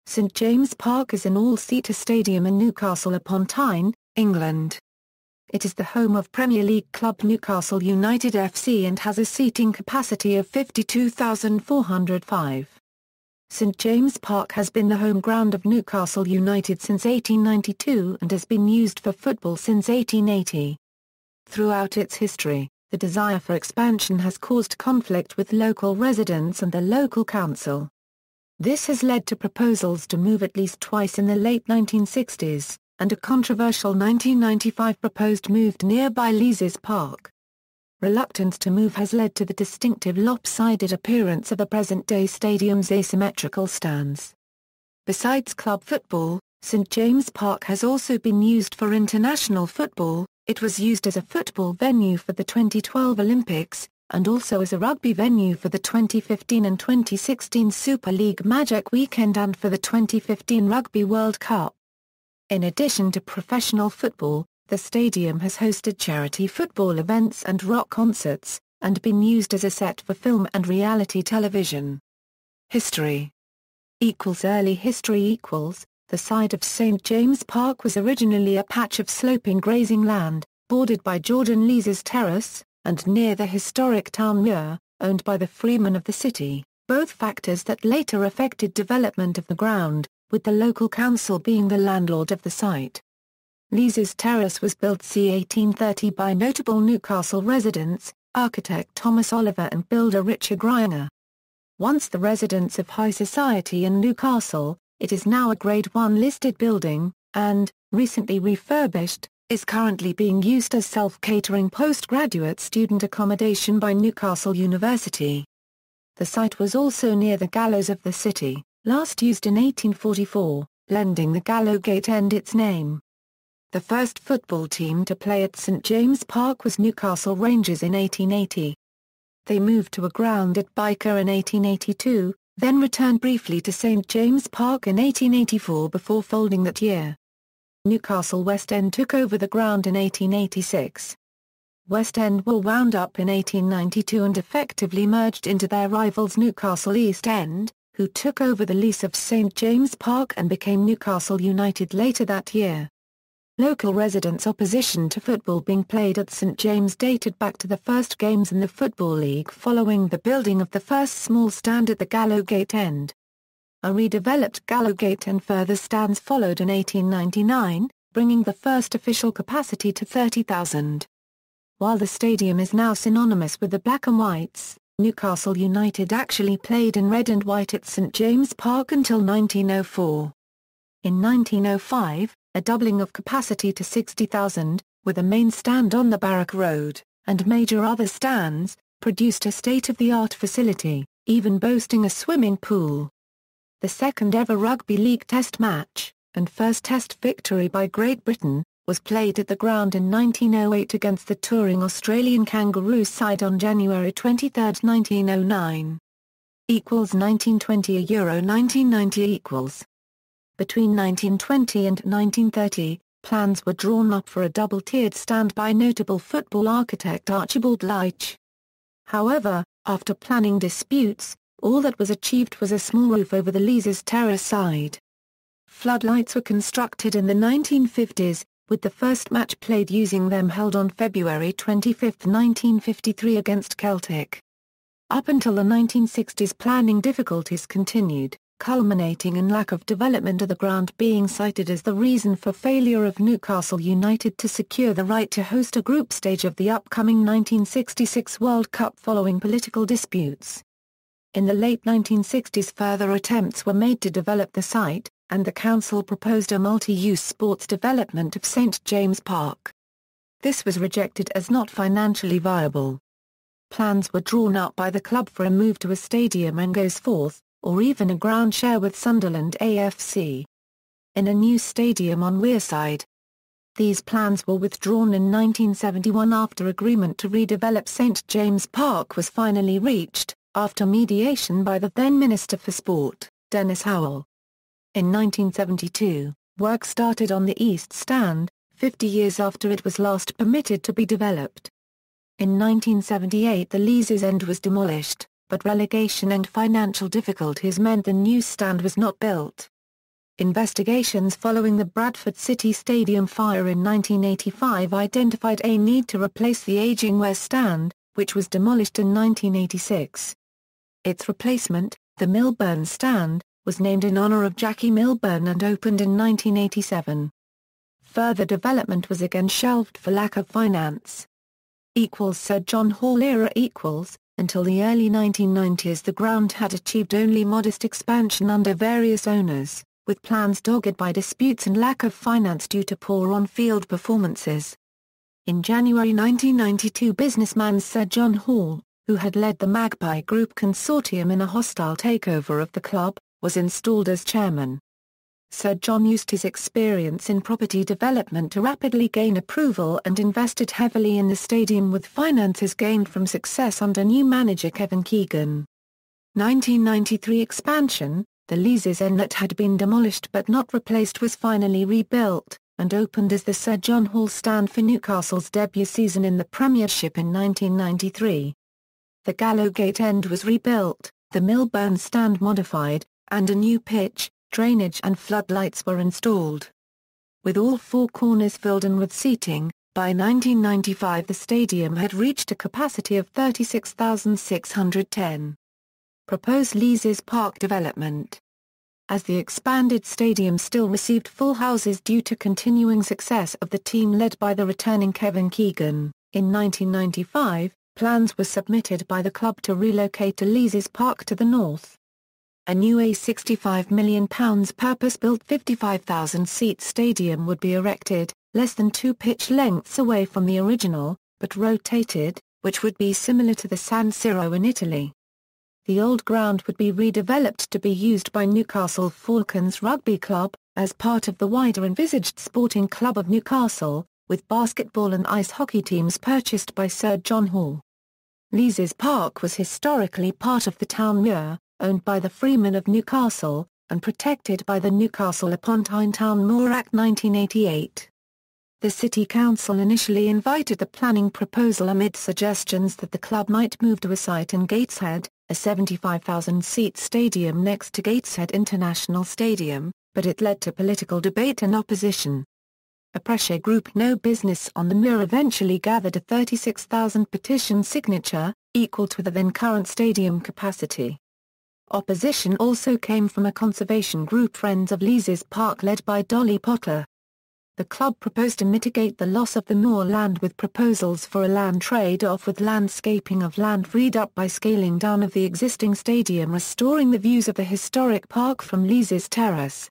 St James Park is an all-seater stadium in Newcastle upon Tyne, England. It is the home of Premier League club Newcastle United F.C. and has a seating capacity of 52,405. St James Park has been the home ground of Newcastle United since 1892 and has been used for football since 1880. Throughout its history, the desire for expansion has caused conflict with local residents and the local council. This has led to proposals to move at least twice in the late 1960s, and a controversial 1995 proposed move to nearby Leazes Park. Reluctance to move has led to the distinctive lop-sided appearance of the present-day stadium's asymmetrical stands. Besides club football, St James Park has also been used for international football. It was used as a football venue for the 2012 Olympics, and also as a rugby venue for the 2015 and 2016 Super League Magic Weekend and for the 2015 Rugby World Cup. In addition to professional football, the stadium has hosted charity football events and rock concerts, and been used as a set for film and reality television. History. Early history. The site of St James Park was originally a patch of sloping grazing land, bordered by Georgian Leazes Terrace, and near the historic town Muir, owned by the freemen of the city, both factors that later affected development of the ground, with the local council being the landlord of the site. Leazes Terrace was built c. 1830 by notable Newcastle residents, architect Thomas Oliver and builder Richard Griner. Once the residence of high society in Newcastle, it is now a Grade 1 listed building, and, recently refurbished, is currently being used as self-catering postgraduate student accommodation by Newcastle University. The site was also near the gallows of the city, last used in 1844, lending the Gallowgate End its name. The first football team to play at St James Park was Newcastle Rangers in 1880. They moved to a ground at Byker in 1882, then returned briefly to St James Park in 1884 before folding that year. Newcastle West End took over the ground in 1886. West End were wound up in 1892 and effectively merged into their rivals Newcastle East End, who took over the lease of St James Park and became Newcastle United later that year. Local residents' opposition to football being played at St James dated back to the first games in the Football League following the building of the first small stand at the Gallowgate End. A redeveloped Gallowgate and further stands followed in 1899, bringing the first official capacity to 30,000. While the stadium is now synonymous with the Black and Whites, Newcastle United actually played in red and white at St James Park until 1904. In 1905, a doubling of capacity to 60,000, with a main stand on the Barrack Road, and major other stands, produced a state-of-the-art facility, even boasting a swimming pool. The second ever Rugby League Test match, and first Test victory by Great Britain, was played at the ground in 1908 against the touring Australian Kangaroos side on January 23, 1909. 1920 Euro 1990 Between 1920 and 1930, plans were drawn up for a double-tiered stand by notable football architect Archibald Leach. However, after planning disputes, all that was achieved was a small roof over the Leazes Terrace side. Floodlights were constructed in the 1950s, with the first match played using them held on February 25, 1953 against Celtic. Up until the 1960s planning difficulties continued, culminating in lack of development of the ground being cited as the reason for failure of Newcastle United to secure the right to host a group stage of the upcoming 1966 World Cup following political disputes. In the late 1960s further attempts were made to develop the site, and the council proposed a multi-use sports development of St James Park. This was rejected as not financially viable. Plans were drawn up by the club for a move to a stadium and goes forth, or even a ground share with Sunderland AFC. In a new stadium on Wearside. These plans were withdrawn in 1971 after agreement to redevelop St James Park was finally reached, after mediation by the then Minister for Sport, Dennis Howell. In 1972, work started on the East Stand, 50 years after it was last permitted to be developed. In 1978 the Leazes End was demolished, but relegation and financial difficulties meant the new stand was not built. Investigations following the Bradford City Stadium fire in 1985 identified a need to replace the aging West Stand, which was demolished in 1986. Its replacement, the Milburn Stand, was named in honour of Jackie Milburn and opened in 1987. Further development was again shelved for lack of finance. Sir John Hall era. Until the early 1990s the ground had achieved only modest expansion under various owners, with plans dogged by disputes and lack of finance due to poor on-field performances. In January 1992 businessman Sir John Hall, who had led the Magpie Group consortium in a hostile takeover of the club, was installed as chairman. Sir John used his experience in property development to rapidly gain approval and invested heavily in the stadium with finances gained from success under new manager Kevin Keegan. 1993 expansion. The Leazes End that had been demolished but not replaced was finally rebuilt, and opened as the Sir John Hall Stand for Newcastle's debut season in the Premiership in 1993. The Gallowgate End was rebuilt, the Milburn Stand modified, and a new pitch, drainage and floodlights were installed. With all four corners filled and with seating, by 1995 the stadium had reached a capacity of 36,610. Proposed Leazes Park development. As the expanded stadium still received full houses due to continuing success of the team led by the returning Kevin Keegan, in 1995, plans were submitted by the club to relocate to Leazes Park to the north. A new £65 million purpose-built 55,000-seat stadium would be erected, less than 2 pitch lengths away from the original, but rotated, which would be similar to the San Siro in Italy. The old ground would be redeveloped to be used by Newcastle Falcons Rugby Club, as part of the wider envisaged Sporting Club of Newcastle, with basketball and ice hockey teams purchased by Sir John Hall. Leazes Park was historically part of the town muir, owned by the Freemen of Newcastle, and protected by the Newcastle upon Tyne Town Moor Act 1988. The City Council initially invited the planning proposal amid suggestions that the club might move to a site in Gateshead, a 75,000-seat stadium next to Gateshead International Stadium, but it led to political debate and opposition. A pressure group No Business on the Moor eventually gathered a 36,000 petition signature, equal to the then current stadium capacity. Opposition also came from a conservation group Friends of Leazes Park led by Dolly Potter. The club proposed to mitigate the loss of the moorland with proposals for a land trade-off with landscaping of land freed up by scaling down of the existing stadium, restoring the views of the historic park from Leazes Terrace.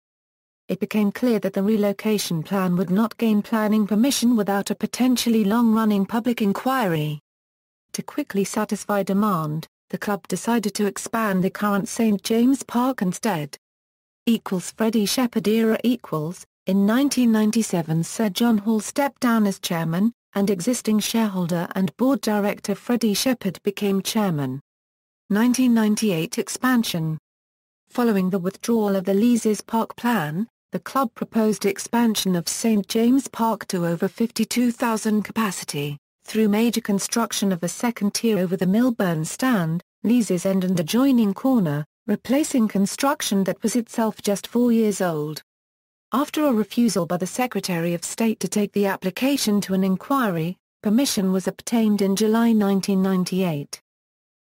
It became clear that the relocation plan would not gain planning permission without a potentially long-running public inquiry. To quickly satisfy demand, the club decided to expand the current St James Park instead. Freddie Shepherd era. In 1997 Sir John Hall stepped down as chairman, and existing shareholder and board director Freddie Shepherd became chairman. 1998 expansion. Following the withdrawal of the Leazes Park plan, the club proposed expansion of St James Park to over 52,000 capacity, through major construction of a second tier over the Milburn Stand, Leazes End and adjoining corner, replacing construction that was itself just 4 years old. After a refusal by the Secretary of State to take the application to an inquiry, permission was obtained in July 1998.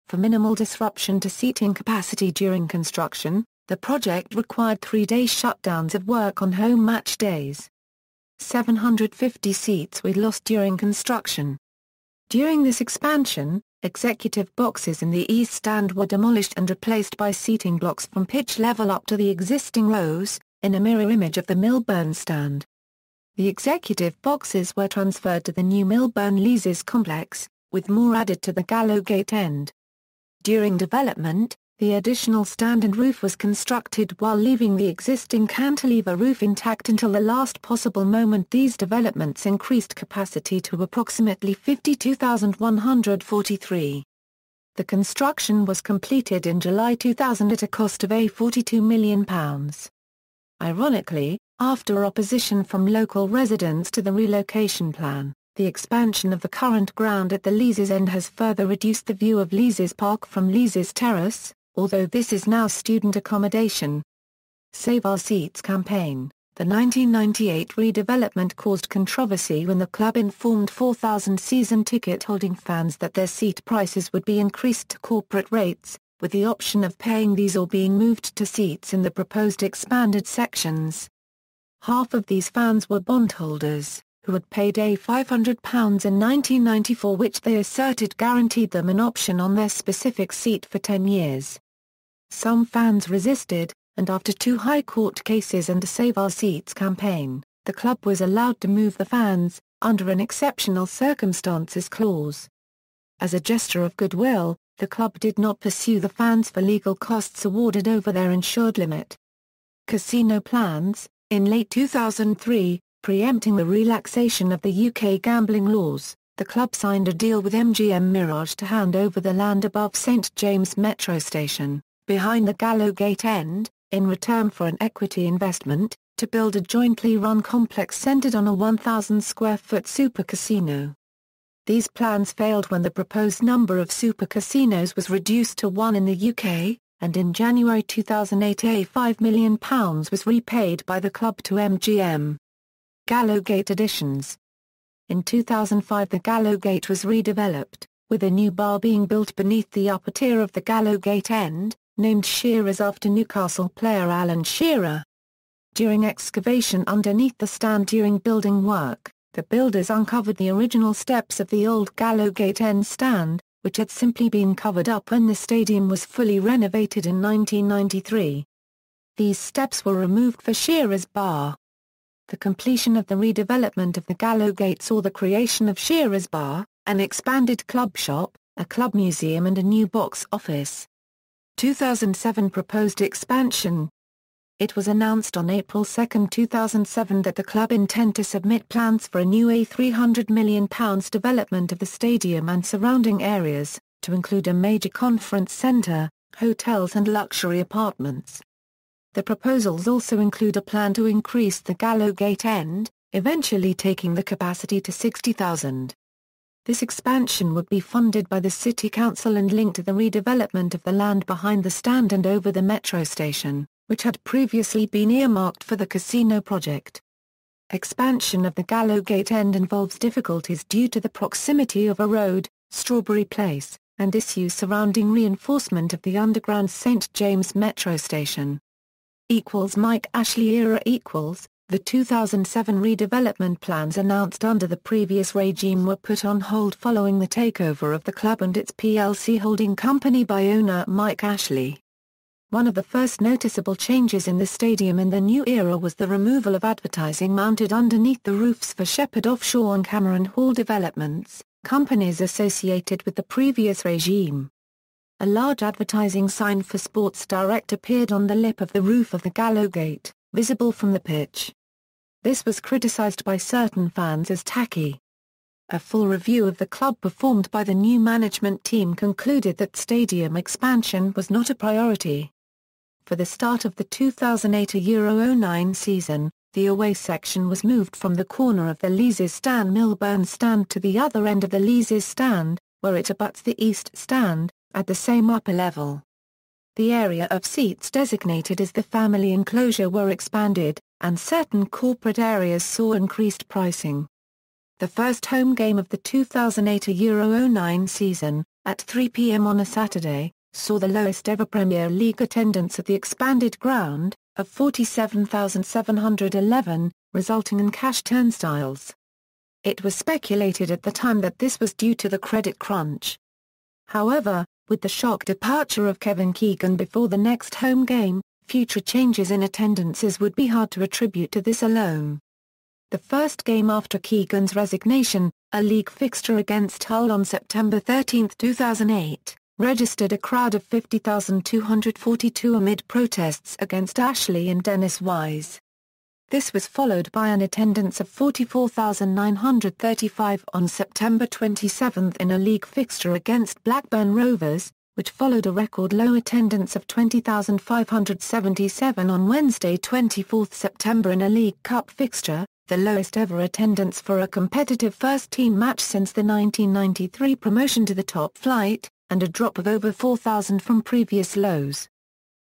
For minimal disruption to seating capacity during construction, the project required 3-day shutdowns of work on home match days. 750 seats were lost during construction. During this expansion, executive boxes in the East Stand were demolished and replaced by seating blocks from pitch level up to the existing rows, in a mirror image of the Milburn Stand. The executive boxes were transferred to the new Milburn Leazes complex, with more added to the Gallowgate End. During development, the additional stand and roof was constructed while leaving the existing cantilever roof intact until the last possible moment. These developments increased capacity to approximately 52,143. The construction was completed in July 2000 at a cost of £42 million. Ironically, after opposition from local residents to the relocation plan, the expansion of the current ground at the Leazes End has further reduced the view of Leazes Park from Leazes Terrace, although this is now student accommodation. Save Our Seats campaign. The 1998 redevelopment caused controversy when the club informed 4,000 season ticket-holding fans that their seat prices would be increased to corporate rates, with the option of paying these or being moved to seats in the proposed expanded sections. Half of these fans were bondholders, who had paid £500 in 1994, which they asserted guaranteed them an option on their specific seat for 10 years. Some fans resisted, and after 2 High Court cases and a Save Our Seats campaign, the club was allowed to move the fans, under an exceptional circumstances clause. As a gesture of goodwill, the club did not pursue the fans for legal costs awarded over their insured limit. Casino plans. In late 2003, preempting the relaxation of the UK gambling laws, the club signed a deal with MGM Mirage to hand over the land above St James Metro Station, behind the Gallowgate end, in return for an equity investment, to build a jointly run complex centred on a 1,000-square-foot super casino. These plans failed when the proposed number of super casinos was reduced to 1 in the UK, and in January 2008 £5 million was repaid by the club to MGM. Gallowgate additions. In 2005 the Gallowgate was redeveloped, with a new bar being built beneath the upper tier of the Gallowgate end, named Shearer's after Newcastle player Alan Shearer. During excavation underneath the stand during building work, the builders uncovered the original steps of the old Gallowgate end stand, which had simply been covered up when the stadium was fully renovated in 1993. These steps were removed for Shearer's bar. The completion of the redevelopment of the Gallowgate saw the creation of Shearer's Bar, an expanded club shop, a club museum and a new box office. 2007 proposed expansion. It was announced on April 2, 2007 that the club intend to submit plans for a new £300 million development of the stadium and surrounding areas, to include a major conference centre, hotels and luxury apartments. The proposals also include a plan to increase the Gallowgate end, eventually taking the capacity to 60,000. This expansion would be funded by the City Council and linked to the redevelopment of the land behind the stand and over the metro station, which had previously been earmarked for the casino project. Expansion of the Gallowgate end involves difficulties due to the proximity of a road, Strawberry Place, and issues surrounding reinforcement of the underground St James Metro Station. Mike Ashley era The 2007 redevelopment plans announced under the previous regime were put on hold following the takeover of the club and its PLC holding company by owner Mike Ashley. One of the first noticeable changes in the stadium in the new era was the removal of advertising mounted underneath the roofs for Shepherd Offshore and Cameron Hall developments, companies associated with the previous regime. A large advertising sign for Sports Direct appeared on the lip of the roof of the Gallowgate, visible from the pitch. This was criticised by certain fans as tacky. A full review of the club performed by the new management team concluded that stadium expansion was not a priority. For the start of the 2008-09 season, the away section was moved from the corner of the Leazes stand Milburn stand to the other end of the Leazes stand, where it abuts the east stand, at the same upper level. The area of seats designated as the family enclosure were expanded, and certain corporate areas saw increased pricing. The first home game of the 2008-09 season, at 3 p.m. on a Saturday, saw the lowest ever Premier League attendance at the expanded ground, of 47,711, resulting in cash turnstiles. It was speculated at the time that this was due to the credit crunch. However, with the shock departure of Kevin Keegan before the next home game, future changes in attendances would be hard to attribute to this alone. The first game after Keegan's resignation, a league fixture against Hull on September 13, 2008, registered a crowd of 50,242 amid protests against Ashley and Dennis Wise. This was followed by an attendance of 44,935 on September 27 in a league fixture against Blackburn Rovers, which followed a record low attendance of 20,577 on Wednesday 24 September in a League Cup fixture, the lowest ever attendance for a competitive first-team match since the 1993 promotion to the top flight, and a drop of over 4,000 from previous lows.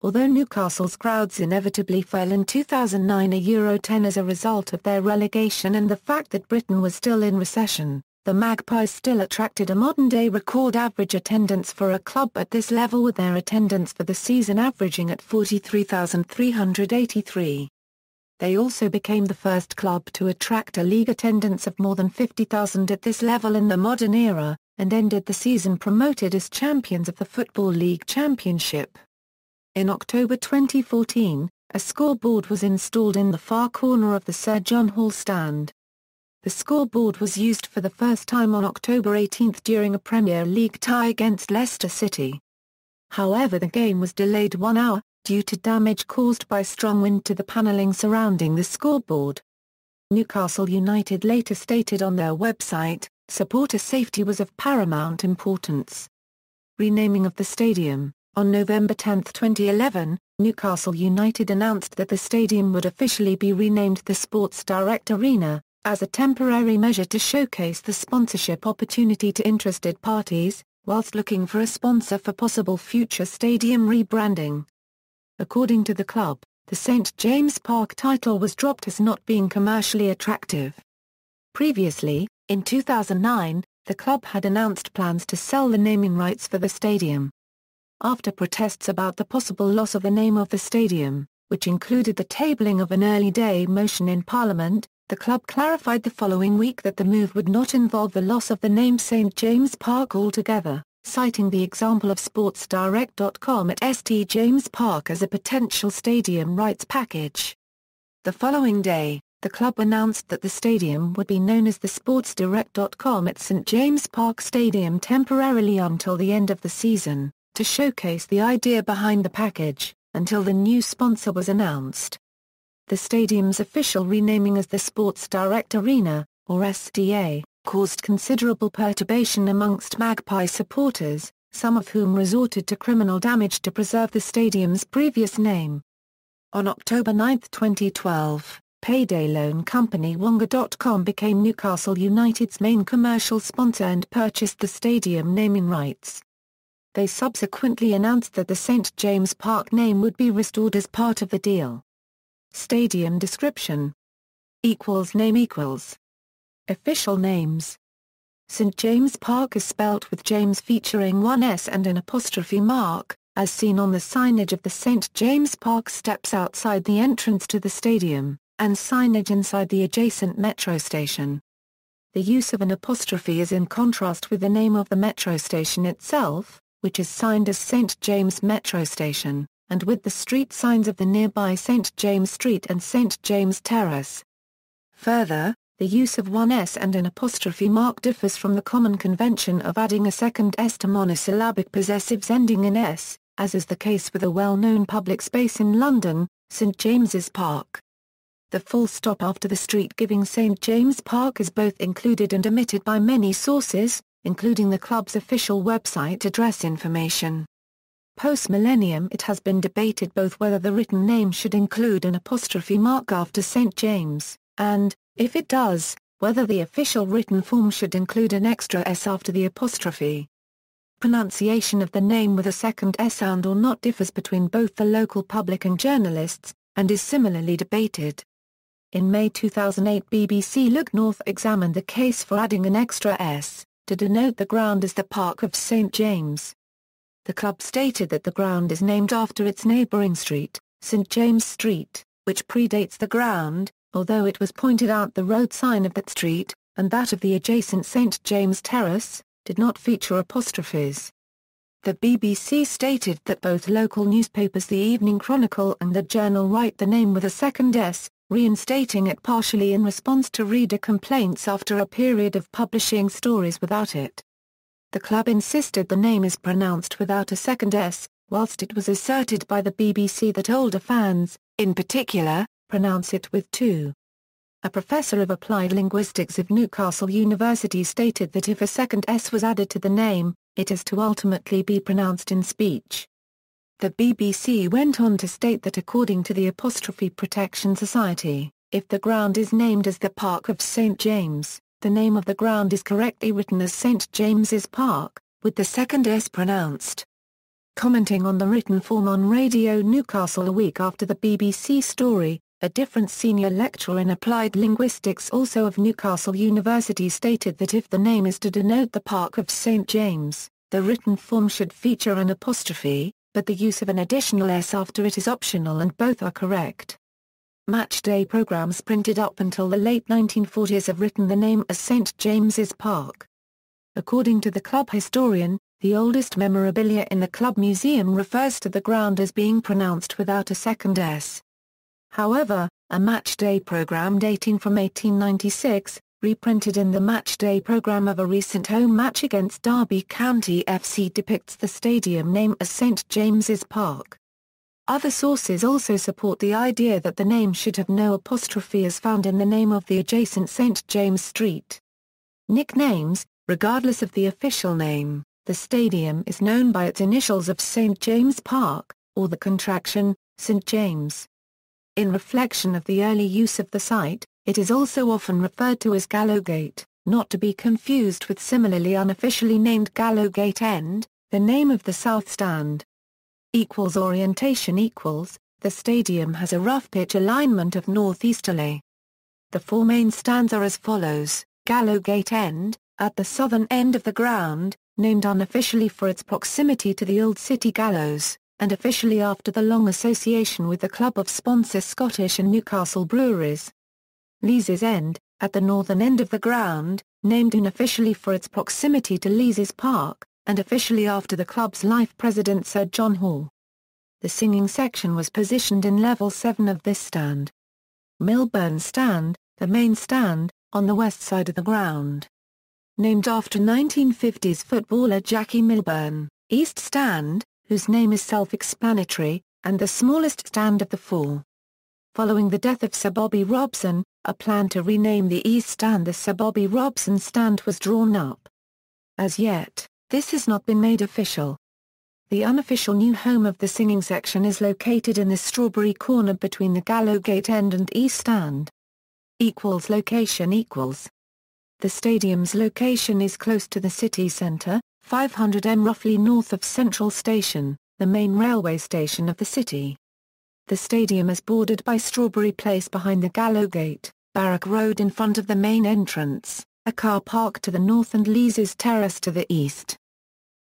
although Newcastle's crowds inevitably fell in 2009 €10 as a result of their relegation and the fact that Britain was still in recession, the Magpies still attracted a modern-day record average attendance for a club at this level, with their attendance for the season averaging at 43,383. They also became the first club to attract a league attendance of more than 50,000 at this level in the modern era, and ended the season promoted as champions of the Football League Championship. In October 2014, a scoreboard was installed in the far corner of the Sir John Hall stand. The scoreboard was used for the first time on October 18 during a Premier League tie against Leicester City. However, the game was delayed 1 hour, due to damage caused by strong wind to the panelling surrounding the scoreboard. Newcastle United later stated on their website, supporter safety was of paramount importance. Renaming of the stadium. On November 10, 2011, Newcastle United announced that the stadium would officially be renamed the Sports Direct Arena, as a temporary measure to showcase the sponsorship opportunity to interested parties, whilst looking for a sponsor for possible future stadium rebranding. According to the club, the St James Park title was dropped as not being commercially attractive. Previously, in 2009, the club had announced plans to sell the naming rights for the stadium. After protests about the possible loss of the name of the stadium, which included the tabling of an early day motion in Parliament, the club clarified the following week that the move would not involve the loss of the name St James Park altogether, citing the example of sportsdirect.com at St James Park as a potential stadium rights package. The following day, the club announced that the stadium would be known as the sportsdirect.com at St James Park Stadium temporarily until the end of the season, to showcase the idea behind the package, until the new sponsor was announced. The stadium's official renaming as the Sports Direct Arena, or SDA, caused considerable perturbation amongst Magpie supporters, some of whom resorted to criminal damage to preserve the stadium's previous name. On October 9, 2012, payday loan company Wonga.com became Newcastle United's main commercial sponsor and purchased the stadium naming rights. They subsequently announced that the St James Park name would be restored as part of the deal. Stadium description. Name. Official names. St James Park is spelt with James featuring one S and an apostrophe mark, as seen on the signage of the St James Park steps outside the entrance to the stadium, and signage inside the adjacent metro station. The use of an apostrophe is in contrast with the name of the metro station itself, which is signed as St James Metro Station, and with the street signs of the nearby St James Street and St James Terrace. Further, the use of one S and an apostrophe mark differs from the common convention of adding a second S to monosyllabic possessives ending in S, as is the case with a well-known public space in London, St James's Park. The full stop after the street giving St James Park is both included and omitted by many sources, including the club's official website address information. Post-millennium, it has been debated both whether the written name should include an apostrophe mark after St James, and, if it does, whether the official written form should include an extra S after the apostrophe. Pronunciation of the name with a second S sound or not differs between both the local public and journalists, and is similarly debated. In May 2008, BBC Look North examined the case for adding an extra S, to denote the ground as the Park of St James. The club stated that the ground is named after its neighbouring street, St James Street, which predates the ground, although it was pointed out the road sign of that street, and that of the adjacent St James Terrace, did not feature apostrophes. The BBC stated that both local newspapers The Evening Chronicle and the Journal write the name with a second S, reinstating it partially in response to reader complaints after a period of publishing stories without it. The club insisted the name is pronounced without a second S, whilst it was asserted by the BBC that older fans, in particular, pronounce it with two. A professor of applied linguistics of Newcastle University stated that if a second S was added to the name, it is to ultimately be pronounced in speech. The BBC went on to state that according to the Apostrophe Protection Society, if the ground is named as the Park of St James, the name of the ground is correctly written as St James's Park, with the second S pronounced. Commenting on the written form on Radio Newcastle a week after the BBC story, a different senior lecturer in applied linguistics also of Newcastle University stated that if the name is to denote the Park of St James, the written form should feature an apostrophe, but the use of an additional S after it is optional and both are correct. Matchday programmes printed up until the late 1940s have written the name as St James's Park. According to the club historian, the oldest memorabilia in the club museum refers to the ground as being pronounced without a second S. However, a matchday programme dating from 1896, reprinted in the matchday programme of a recent home match against Derby County FC, depicts the stadium name as St James's Park. Other sources also support the idea that the name should have no apostrophe as found in the name of the adjacent St James Street. Nicknames: regardless of the official name, the stadium is known by its initials of St James Park, or the contraction, St James. In reflection of the early use of the site, it is also often referred to as Gallowgate, not to be confused with similarly unofficially named Gallowgate End, the name of the South Stand. Orientation: the stadium has a rough pitch alignment of northeasterly. The four main stands are as follows: Gallowgate End, at the southern end of the ground, named unofficially for its proximity to the Old City Gallows, and officially after the long association with the club of sponsor Scottish and Newcastle breweries. Leazes End, at the northern end of the ground, named unofficially for its proximity to Leazes Park, and officially after the club's life president Sir John Hall. The singing section was positioned in level 7 of this stand. Milburn Stand, the main stand, on the west side of the ground. Named after 1950s footballer Jackie Milburn, East Stand, whose name is self-explanatory, and the smallest stand of the four. Following the death of Sir Bobby Robson, a plan to rename the East Stand the Sir Bobby Robson Stand was drawn up. As yet, this has not been made official. The unofficial new home of the singing section is located in the Strawberry Corner between the Gallowgate End and East Stand. Location: the stadium's location is close to the city centre, 500 m roughly north of Central Station, the main railway station of the city. The stadium is bordered by Strawberry Place behind the Gallowgate, Barrack Road in front of the main entrance, a car park to the north and Leazes Terrace to the east.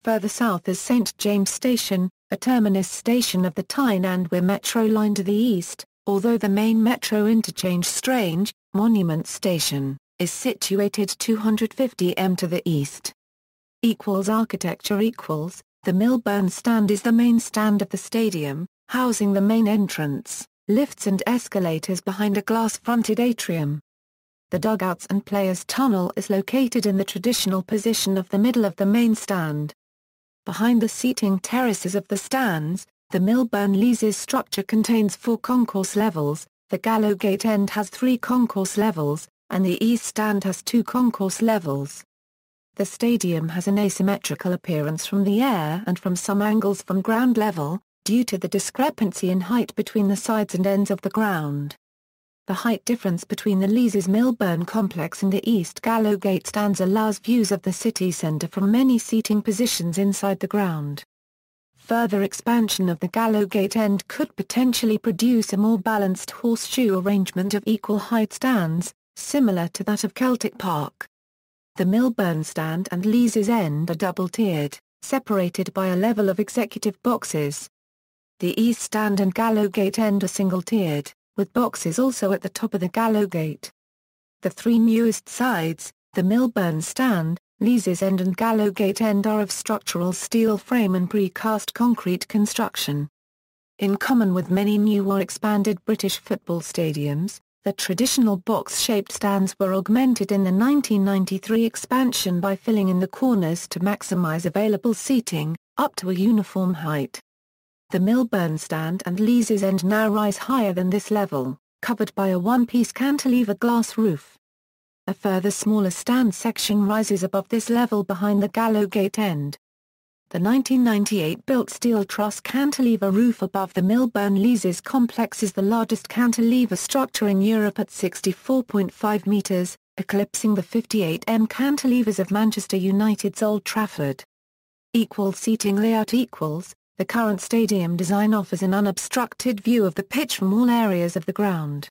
Further south is St James Station, a terminus station of the Tyne and Weir Metro line to the east, although the main metro interchange Strange, Monument Station, is situated 250 m to the east. Architecture: the Milburn Stand is the main stand of the stadium, housing the main entrance, lifts and escalators behind a glass-fronted atrium. The dugouts and players' tunnel is located in the traditional position of the middle of the main stand. Behind the seating terraces of the stands, the Milburn Leazes structure contains 4 concourse levels, the Gallowgate End has 3 concourse levels, and the East Stand has 2 concourse levels. The stadium has an asymmetrical appearance from the air and from some angles from ground level, due to the discrepancy in height between the sides and ends of the ground. The height difference between the Leazes Milburn complex and the East Gallowgate stands allows views of the city centre from many seating positions inside the ground. Further expansion of the Gallowgate End could potentially produce a more balanced horseshoe arrangement of equal height stands, similar to that of Celtic Park. The Milburn Stand and Leazes End are double-tiered, separated by a level of executive boxes. The East Stand and Gallowgate End are single-tiered, with boxes also at the top of the Gallowgate. The 3 newest sides, the Milburn Stand, Leazes End and Gallowgate End, are of structural steel frame and precast concrete construction. In common with many new or expanded British football stadiums, the traditional box-shaped stands were augmented in the 1993 expansion by filling in the corners to maximise available seating, up to a uniform height. The Milburn Stand and Leazes End now rise higher than this level, covered by a one-piece cantilever glass roof. A further smaller stand section rises above this level behind the Gallowgate End. The 1998-built steel truss cantilever roof above the Milburn Leazes complex is the largest cantilever structure in Europe at 64.5 metres, eclipsing the 58 m cantilevers of Manchester United's Old Trafford. Seating layout: The current stadium design offers an unobstructed view of the pitch from all areas of the ground.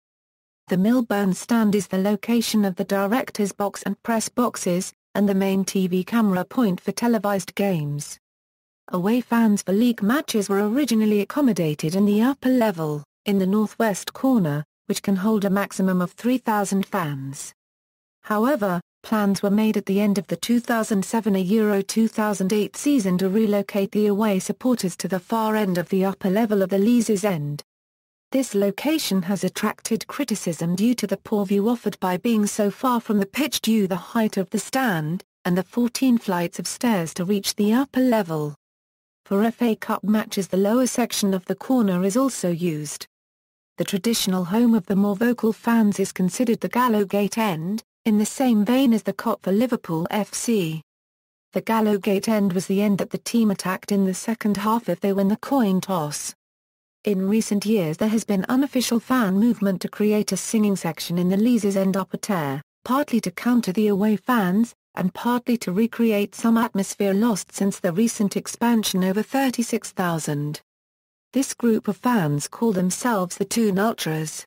The Millburn Stand is the location of the director's box and press boxes, and the main TV camera point for televised games. Away fans for league matches were originally accommodated in the upper level, in the northwest corner, which can hold a maximum of 3,000 fans. However, plans were made at the end of the 2007-2008 season to relocate the away supporters to the far end of the upper level of the Leazes end. This location has attracted criticism due to the poor view offered by being so far from the pitch due to the height of the stand, and the 14 flights of stairs to reach the upper level. For FA Cup matches, the lower section of the corner is also used. The traditional home of the more vocal fans is considered the Gallowgate end, in the same vein as the Kop for Liverpool FC. The Gallowgate end was the end that the team attacked in the second half if they win the coin toss. In recent years there has been unofficial fan movement to create a singing section in the Leazes end upper tier, partly to counter the away fans, and partly to recreate some atmosphere lost since the recent expansion over 36,000. This group of fans call themselves the Toon Ultras.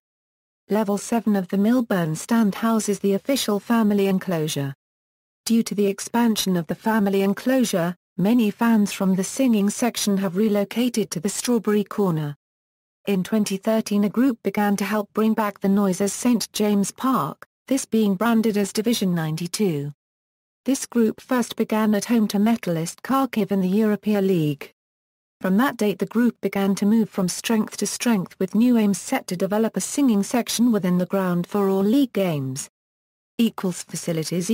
Level 7 of the Millburn Stand houses the official family enclosure. Due to the expansion of the family enclosure, many fans from the singing section have relocated to the Strawberry Corner. In 2013 a group began to help bring back the noise as St James Park, this being branded as Division 92. This group first began at home to Metalist Kharkiv in the Europa League. From that date the group began to move from strength to strength with new aims set to develop a singing section within the ground for all league games. Facilities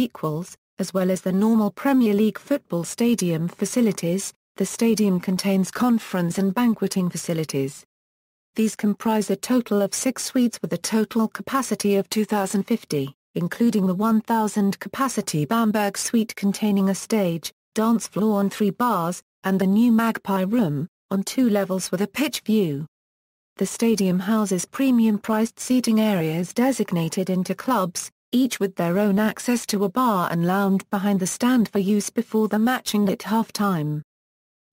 as well as the normal Premier League football stadium facilities, the stadium contains conference and banqueting facilities. These comprise a total of 6 suites with a total capacity of 2,050, including the 1,000-capacity Bamberg suite containing a stage, dance floor and 3 bars, and the new Magpie Room, on 2 levels with a pitch view. The stadium houses premium-priced seating areas designated into clubs, each with their own access to a bar and lounge behind the stand for use before the match and at half-time.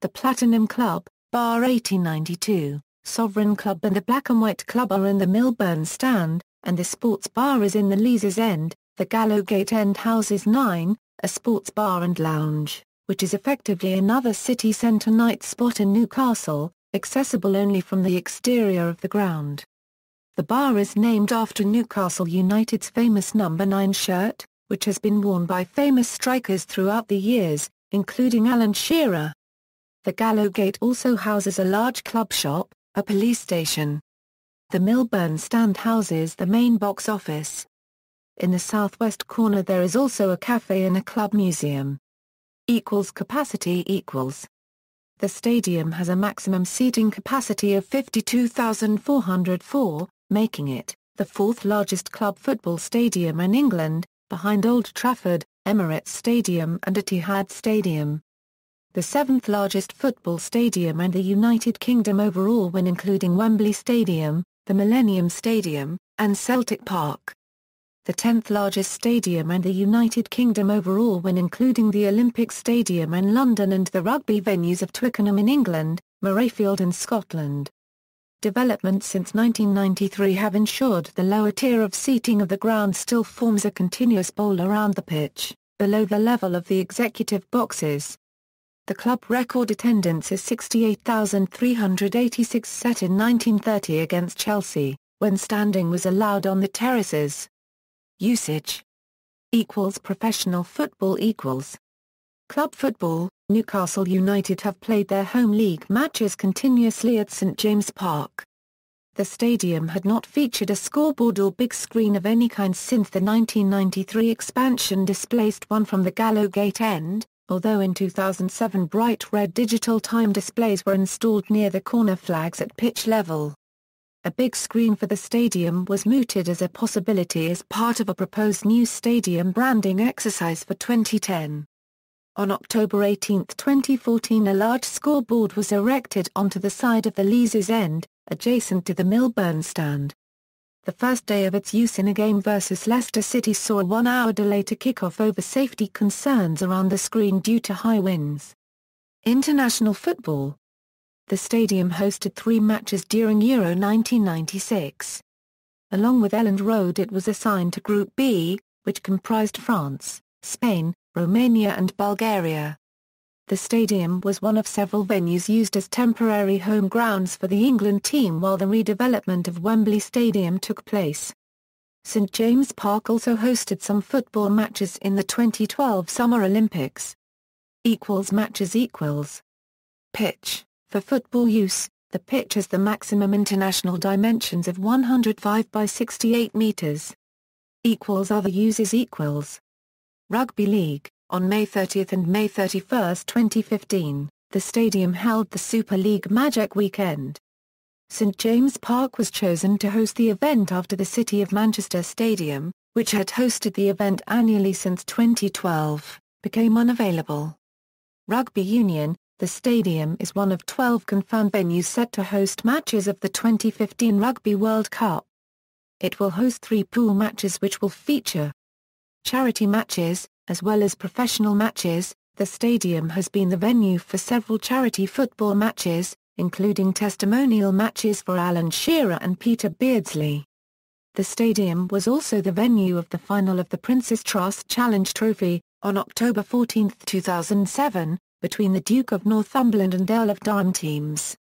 The Platinum Club, Bar 1892, Sovereign Club and the Black and White Club are in the Millburn Stand, and the Sports Bar is in the Leazes end. The Gallowgate end houses 9, a sports bar and lounge, which is effectively another city centre night spot in Newcastle, accessible only from the exterior of the ground. The bar is named after Newcastle United's famous number 9 shirt, which has been worn by famous strikers throughout the years, including Alan Shearer. The Gallowgate also houses a large club shop, a police station. The Millburn Stand houses the main box office. In the southwest corner there is also a cafe and a club museum. Capacity equals. The stadium has a maximum seating capacity of 52,404, making it the 4th largest club football stadium in England, behind Old Trafford, Emirates Stadium and Etihad Stadium. The 7th largest football stadium in the United Kingdom overall when including Wembley Stadium, the Millennium Stadium, and Celtic Park. The 10th largest stadium in the United Kingdom overall when including the Olympic Stadium in London and the rugby venues of Twickenham in England, Murrayfield in Scotland. Developments since 1993 have ensured the lower tier of seating of the ground still forms a continuous bowl around the pitch, below the level of the executive boxes. The club record attendance is 68,386 set in 1930 against Chelsea, when standing was allowed on the terraces. Usage professional football equals. Club football, Newcastle United have played their home league matches continuously at St James Park. The stadium had not featured a scoreboard or big screen of any kind since the 1993 expansion displaced one from the Gallowgate end, although in 2007 bright red digital time displays were installed near the corner flags at pitch level. A big screen for the stadium was mooted as a possibility as part of a proposed new stadium branding exercise for 2010. On October 18, 2014 a large scoreboard was erected onto the side of the Leazes end, adjacent to the Millburn Stand. The first day of its use in a game versus Leicester City saw a 1-hour delay to kick-off over safety concerns around the screen due to high winds. International football. The stadium hosted 3 matches during Euro 1996. Along with Elland Road, it was assigned to Group B, which comprised France, Spain, Romania and Bulgaria. The stadium was one of several venues used as temporary home grounds for the England team while the redevelopment of Wembley Stadium took place. St James Park also hosted some football matches in the 2012 Summer Olympics. Matches. Pitch. For football use, the pitch has the maximum international dimensions of 105 by 68 meters. Other uses. Rugby League. On May 30 and May 31, 2015, the stadium held the Super League Magic Weekend. St James Park was chosen to host the event after the City of Manchester Stadium, which had hosted the event annually since 2012, became unavailable. Rugby Union. The stadium is one of 12 confirmed venues set to host matches of the 2015 Rugby World Cup. It will host 3 pool matches which will feature charity matches, as well as professional matches. The stadium has been the venue for several charity football matches, including testimonial matches for Alan Shearer and Peter Beardsley. The stadium was also the venue of the final of the Prince's Trust Challenge Trophy, on October 14, 2007, between the Duke of Northumberland and Earl of Durham teams.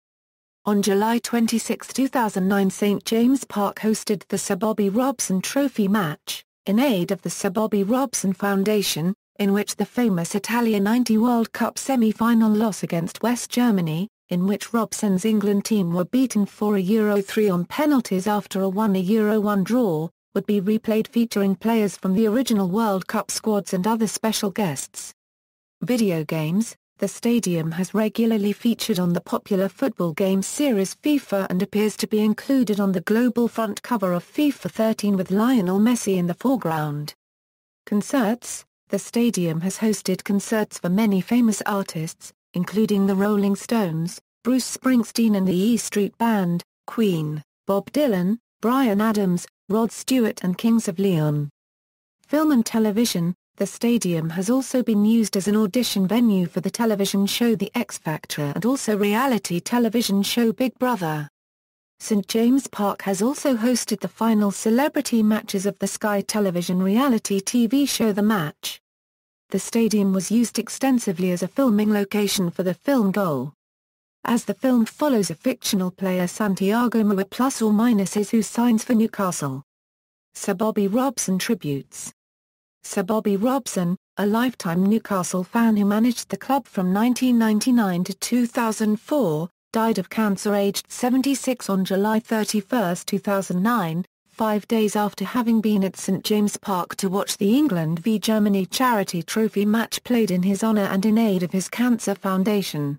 On July 26, 2009, St James Park hosted the Sir Bobby Robson Trophy match, in aid of the Sir Bobby Robson Foundation, in which the famous Italia '90 World Cup semi-final loss against West Germany, in which Robson's England team were beaten for a Euro 3 on penalties after a 1-1 draw, would be replayed featuring players from the original World Cup squads and other special guests. Video games. The stadium has regularly featured on the popular football game series FIFA and appears to be included on the global front cover of FIFA 13 with Lionel Messi in the foreground. Concerts. The stadium has hosted concerts for many famous artists, including the Rolling Stones, Bruce Springsteen and the E Street Band, Queen, Bob Dylan, Bryan Adams, Rod Stewart and Kings of Leon. Film and television. The stadium has also been used as an audition venue for the television show The X Factor and also reality television show Big Brother. St James Park has also hosted the final celebrity matches of the Sky Television reality TV show The Match. The stadium was used extensively as a filming location for the film Goal. As the film follows a fictional player Santiago Moa plus or minuses who signs for Newcastle. Sir Bobby Robson tributes. Sir Bobby Robson, a lifetime Newcastle fan who managed the club from 1999 to 2004, died of cancer aged 76 on July 31, 2009, 5 days after having been at St James Park to watch the England v Germany charity trophy match played in his honour and in aid of his cancer foundation.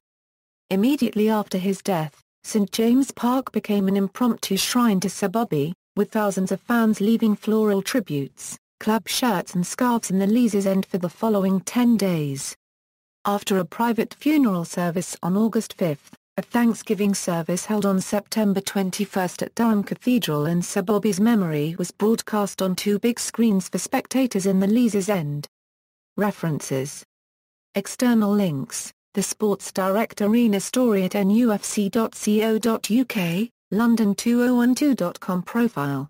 Immediately after his death, St James Park became an impromptu shrine to Sir Bobby, with thousands of fans leaving floral tributes, club shirts and scarves in the Leazes End for the following 10 days. After a private funeral service on August 5, a Thanksgiving service held on September 21 at Durham Cathedral in Sir Bobby's memory was broadcast on 2 big screens for spectators in the Leazes End. References. External links: The Sports Direct Arena story at nufc.co.uk, London 2012.com profile.